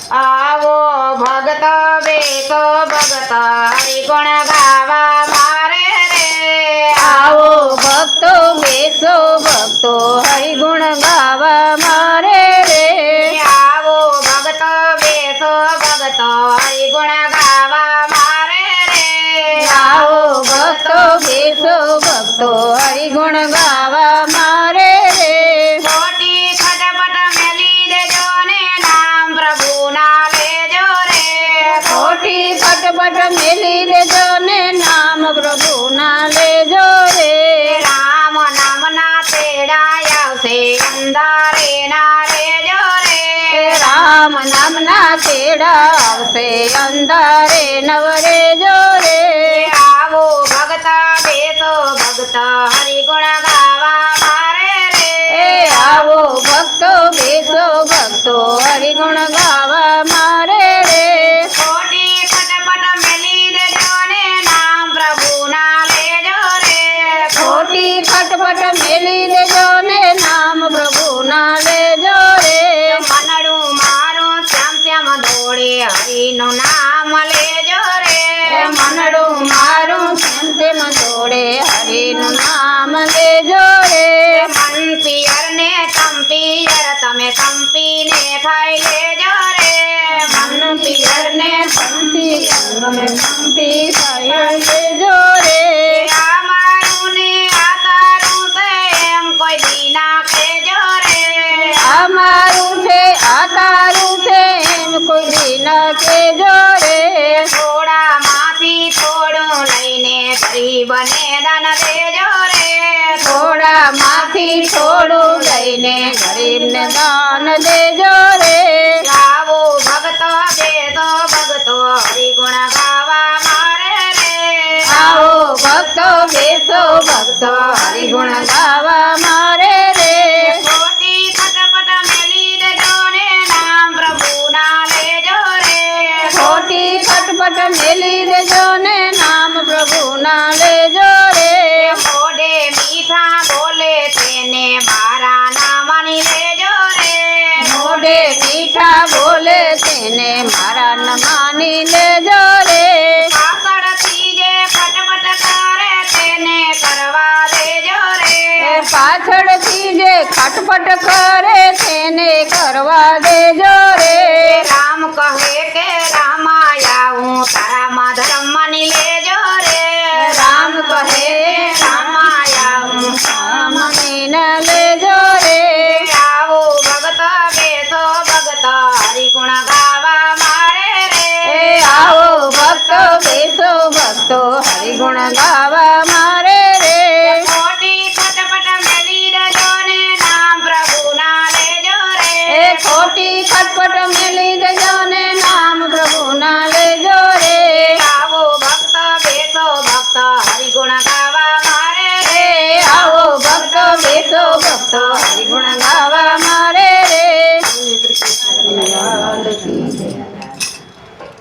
આવો ભગત બેસો ભગત હરિગુણ ગાવા મારે રે આવો ભક્તો બેસો ભક્તો હરિગુણ ગાવા મારે રે આવો ભગત બેસો ભગત હરિગુણ ગાવા મારે રે આવો ભક્તો બેસો ભક્તો હરિગુણ ગાવા મારે રે ખોટી ખટપટ મેલી દેજો ને નામ પ્રભુના લેજો રે ખોટી ખટપટ મેલી દેજો ને નામ પ્રભુના લેજો રે રામ નામના તેડા આવશે અંધારે ના રેજો રે રામ નામના તેડા આવશે અંધારે નવરે જોરે આવો ભગત બેસો ભગત હરિગુણ ગાવા મારે રે આવો ભક્તો બેસો ભક્તો હરિગુણ ગાવા મારે રે ખોટી ખટપટ મેલી દેજો ને નામ પ્રભુના લેજો રે ખોટી ખટપટ મેલી દેજો ને નામ પ્રભુના લેજો રે મનડું મારું શ્યામ શ્યામ દોડે હરિનું નામ લેજો રે મનડું મારું તેમ તેમ દોડે હરિનું નામ લેજો રે મન પિયર ને કંપિયર તમે કંપીને ખાઈ લેજો રે મન પિયર ને પંપી તમે પંપી ખાઈ લેજો રે આ મારું ને આ તારું છે એમ કોઈ દી ના કહેજો રે આ મારું છે આ તારું છે એમ કોઈ દી ન કહેજો રે થોડા માંથી થોડું લઈને ગરીબને દાન દેજો રે થોડા માંથી થોડું લઈને ગરીબને દાન દેજો રે આવો ભગતો બેસો ભગતો હરિગુણ ગાવા મારે રે આવો ભક્તો બેસો ભક્તો હરિગુણ ગાવા મારે રે ખોટી ખટપટ મેલી દેજો ને નામ પ્રભુના લેજો રે ખોટી ખટપટ મેલી દેજો ને નામ પ્રભુના લેજો રે મોઢે મીઠા બોલે તેને મારા નામની લેજો રે મોઢે મીઠા બોલે તેને મારા ન માની લેજો રે પાછળથી જે ખટપટ કરે તેને કરવા દેજો રે પાછળથી જે ખટપટ કરે તેને કરવા દેજો રે રામ કહે કે રામાયા હું તારા માધરમ માની લેજો રે રામ કહે રામાયા હું માની ન લેજો રે આવો ભગત બેસો ભગત હરિગુણ ગાવા મારે રે આવો ભક્તો બેસો ભક્તો હરિગુણ ગા